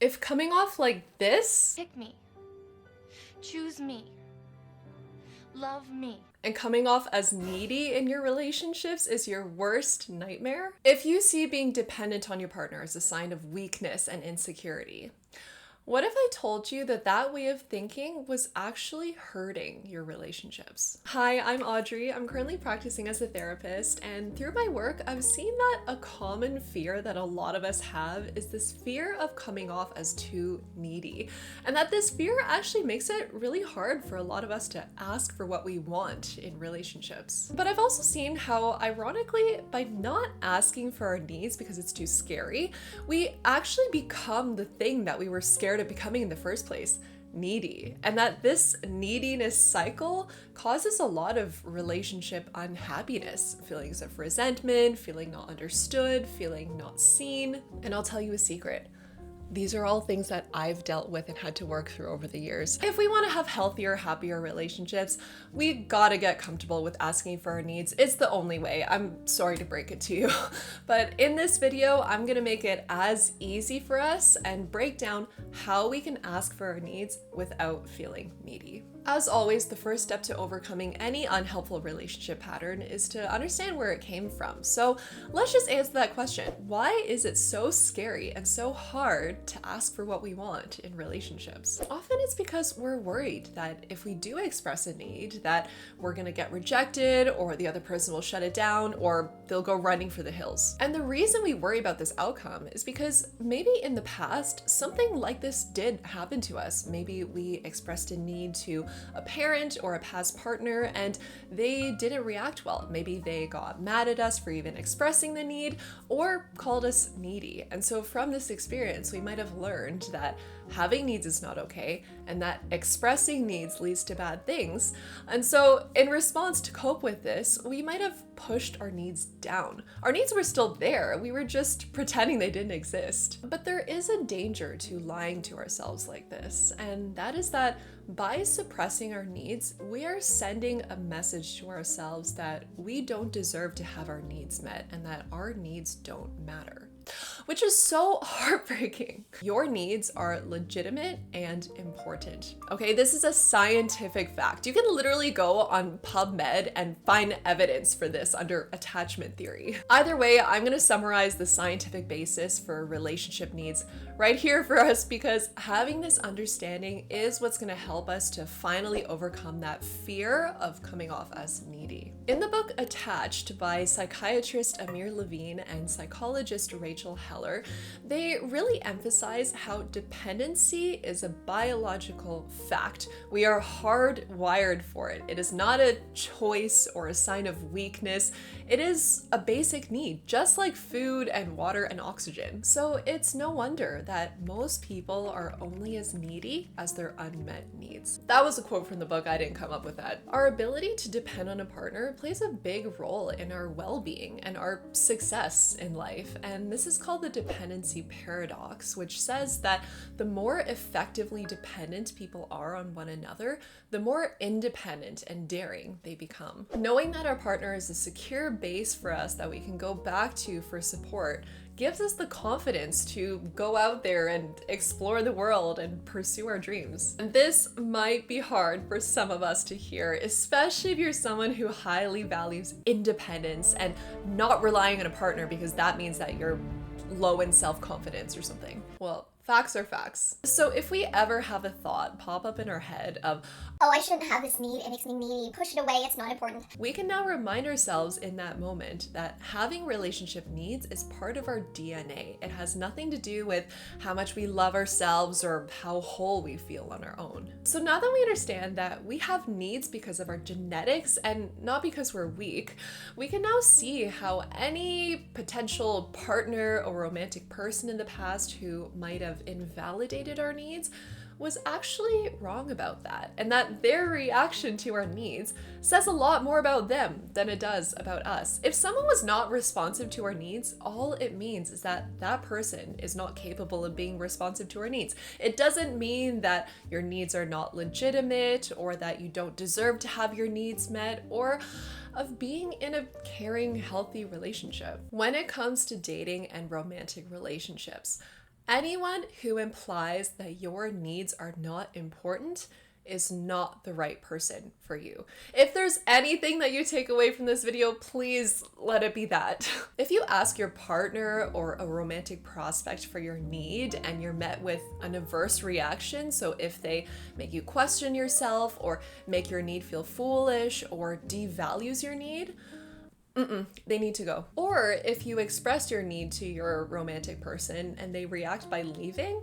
If coming off like this Pick me. Choose me. Love me. and coming off as needy in your relationships is your worst nightmare, if you see being dependent on your partner as a sign of weakness and insecurity, what if I told you that that way of thinking was actually hurting your relationships? Hi, I'm Audrey. I'm currently practicing as a therapist, and through my work, I've seen that a common fear that a lot of us have is this fear of coming off as too needy, and that this fear actually makes it really hard for a lot of us to ask for what we want in relationships. But I've also seen how, ironically, by not asking for our needs because it's too scary, we actually become the thing that we were scared of becoming in the first place, needy. And that this neediness cycle causes a lot of relationship unhappiness, feelings of resentment, feeling not understood, feeling not seen. And I'll tell you a secret. These are all things that I've dealt with and had to work through over the years. If we want to have healthier, happier relationships, we gotta get comfortable with asking for our needs. It's the only way. I'm sorry to break it to you. But in this video, I'm gonna make it as easy for us and break down how we can ask for our needs without feeling needy. As always, the first step to overcoming any unhelpful relationship pattern is to understand where it came from. So let's just answer that question. Why is it so scary and so hard to ask for what we want in relationships? Often it's because we're worried that if we do express a need, that we're gonna get rejected, or the other person will shut it down, or they'll go running for the hills. And the reason we worry about this outcome is because maybe in the past, something like this did happen to us. Maybe we expressed a need to a parent or a past partner and they didn't react well. Maybe they got mad at us for even expressing the need or called us needy. And so from this experience, we might have learned that having needs is not okay and that expressing needs leads to bad things. And so in response to cope with this, we might have pushed our needs down. Our needs were still there. We were just pretending they didn't exist. But there is a danger to lying to ourselves like this, and that is that by suppressing our needs, we are sending a message to ourselves that we don't deserve to have our needs met and that our needs don't matter. Which is so heartbreaking. Your needs are legitimate and important. Okay, this is a scientific fact. You can literally go on PubMed and find evidence for this under attachment theory. Either way, I'm gonna summarize the scientific basis for relationship needs right here for us because having this understanding is what's gonna help us to finally overcome that fear of coming off as needy. In the book Attached by psychiatrist Amir Levine and psychologist Rachel Heller, they really emphasize how dependency is a biological fact. We are hardwired for it. It is not a choice or a sign of weakness. It is a basic need, just like food and water and oxygen. So it's no wonder that most people are only as needy as their unmet needs. That was a quote from the book. I didn't come up with that. Our ability to depend on a partner plays a big role in our well-being and our success in life. And this is called the Dependency Paradox, which says that the more effectively dependent people are on one another, the more independent and daring they become. Knowing that our partner is a secure base for us that we can go back to for support gives us the confidence to go out there and explore the world and pursue our dreams. And this might be hard for some of us to hear, especially if you're someone who highly values independence and not relying on a partner because that means that you're low in self-confidence or something. Well, facts are facts. So if we ever have a thought pop up in our head of, oh, I shouldn't have this need, it makes me needy, push it away, it's not important. We can now remind ourselves in that moment that having relationship needs is part of our DNA. It has nothing to do with how much we love ourselves or how whole we feel on our own. So now that we understand that we have needs because of our genetics and not because we're weak, we can now see how any potential partner or romantic person in the past who might have invalidated our needs was actually wrong about that, and that their reaction to our needs says a lot more about them than it does about us. If someone was not responsive to our needs, all it means is that that person is not capable of being responsive to our needs. It doesn't mean that your needs are not legitimate or that you don't deserve to have your needs met or of being in a caring, healthy relationship. When it comes to dating and romantic relationships, Anyone who implies that your needs are not important is not the right person for you. If there's anything that you take away from this video, please let it be that. If you ask your partner or a romantic prospect for your need and you're met with an adverse reaction, so if they make you question yourself or make your need feel foolish or devalues your need, they need to go. Or if you express your need to your romantic person and they react by leaving,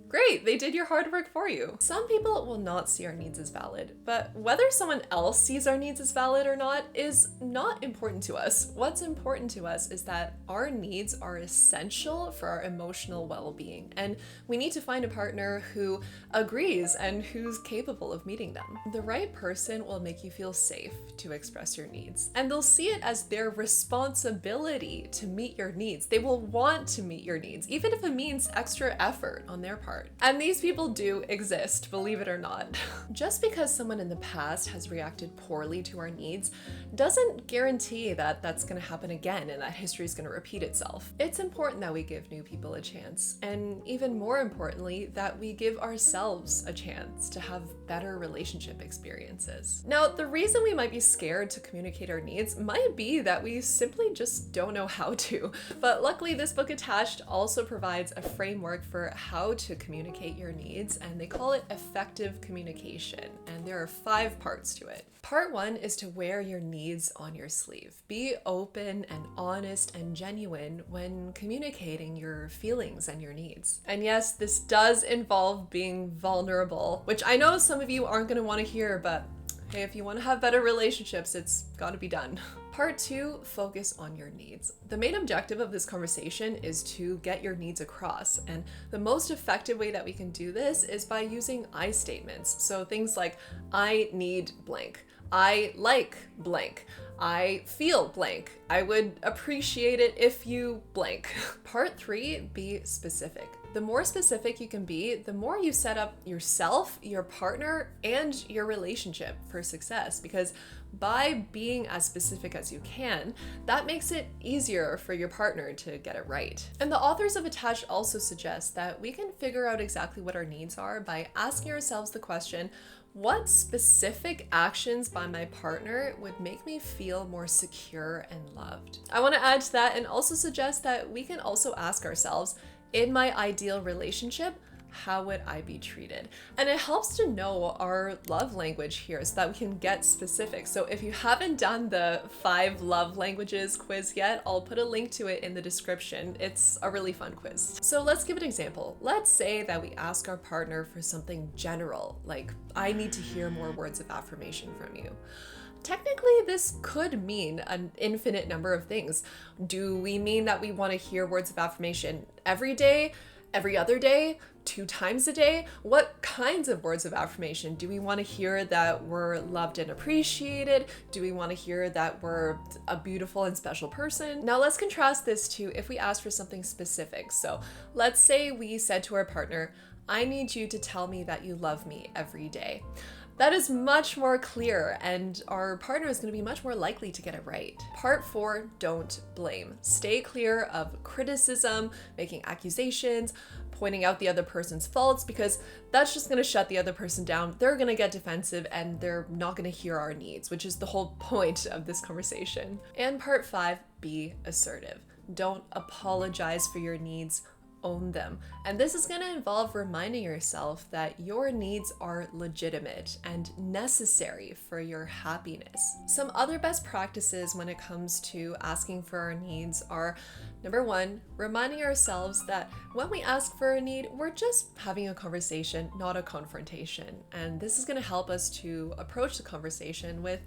great, they did your hard work for you. Some people will not see our needs as valid, but whether someone else sees our needs as valid or not is not important to us. What's important to us is that our needs are essential for our emotional well-being, and we need to find a partner who agrees and who's capable of meeting them. The right person will make you feel safe to express your needs, and they'll see it as their responsibility to meet your needs. They will want to meet your needs, even if it means extra effort on their part. And these people do exist, believe it or not. Just because someone in the past has reacted poorly to our needs doesn't guarantee that that's going to happen again and that history is going to repeat itself. It's important that we give new people a chance, and even more importantly, that we give ourselves a chance to have better relationship experiences. Now, the reason we might be scared to communicate our needs might be that we simply just don't know how to. But luckily, this book Attached also provides a framework for how to communicate your needs, and they call it effective communication, and there are 5 parts to it. Part 1 is to wear your needs on your sleeve. Be open and honest and genuine when communicating your feelings and your needs. And yes, this does involve being vulnerable, which I know some of you aren't going to want to hear, but hey, if you want to have better relationships, it's got to be done. Part 2, focus on your needs. The main objective of this conversation is to get your needs across, and the most effective way that we can do this is by using I statements. So things like, I need blank, I like blank, I feel blank, I would appreciate it if you blank. Part 3, be specific. The more specific you can be, the more you set up yourself, your partner, and your relationship for success, because by being as specific as you can, that makes it easier for your partner to get it right. And the authors of Attached also suggest that we can figure out exactly what our needs are by asking ourselves the question, what specific actions by my partner would make me feel more secure and loved? I want to add to that and also suggest that we can also ask ourselves, in my ideal relationship, how would I be treated? And it helps to know our love language here so that we can get specific. So if you haven't done the 5 love languages quiz yet, I'll put a link to it in the description. It's a really fun quiz. So let's give an example. Let's say that we ask our partner for something general, like, I need to hear more words of affirmation from you. Technically, this could mean an infinite number of things. Do we mean that we want to hear words of affirmation every day, every other day, 2 times a day? What kinds of words of affirmation? Do we want to hear that we're loved and appreciated? Do we want to hear that we're a beautiful and special person? Now let's contrast this to if we ask for something specific. So let's say we said to our partner, I need you to tell me that you love me every day. That is much more clear, and our partner is going to be much more likely to get it right. Part 4, don't blame. Stay clear of criticism, making accusations, pointing out the other person's faults, because that's just going to shut the other person down. They're going to get defensive and they're not going to hear our needs, which is the whole point of this conversation. And part 5, be assertive. Don't apologize for your needs. Own them. And this is going to involve reminding yourself that your needs are legitimate and necessary for your happiness. Some other best practices when it comes to asking for our needs are, number 1, reminding ourselves that when we ask for a need, we're just having a conversation, not a confrontation. And this is going to help us to approach the conversation with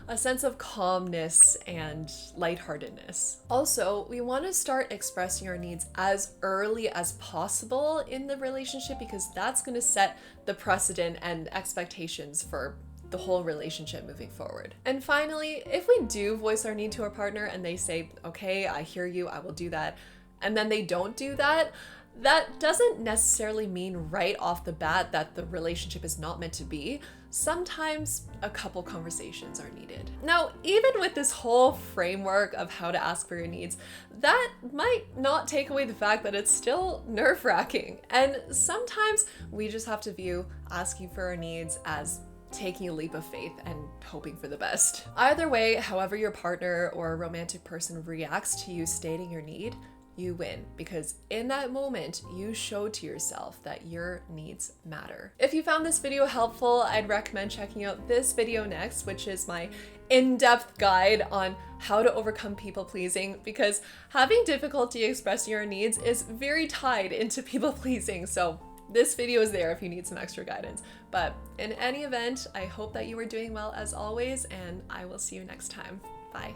a sense of calmness and lightheartedness. Also, we want to start expressing our needs as early as possible in the relationship, because that's going to set the precedent and expectations for the whole relationship moving forward. And finally, if we do voice our need to our partner and they say, okay, I hear you, I will do that, and then they don't do that, That doesn't necessarily mean right off the bat that the relationship is not meant to be. Sometimes a couple conversations are needed. Now, even with this whole framework of how to ask for your needs, that might not take away the fact that it's still nerve-wracking. And sometimes we just have to view asking for our needs as taking a leap of faith and hoping for the best. Either way, however your partner or a romantic person reacts to you stating your need, you win, because in that moment, you show to yourself that your needs matter. If you found this video helpful, I'd recommend checking out this video next, which is my in-depth guide on how to overcome people pleasing, because having difficulty expressing your needs is very tied into people pleasing. So this video is there if you need some extra guidance. But in any event, I hope that you are doing well as always, and I will see you next time. Bye.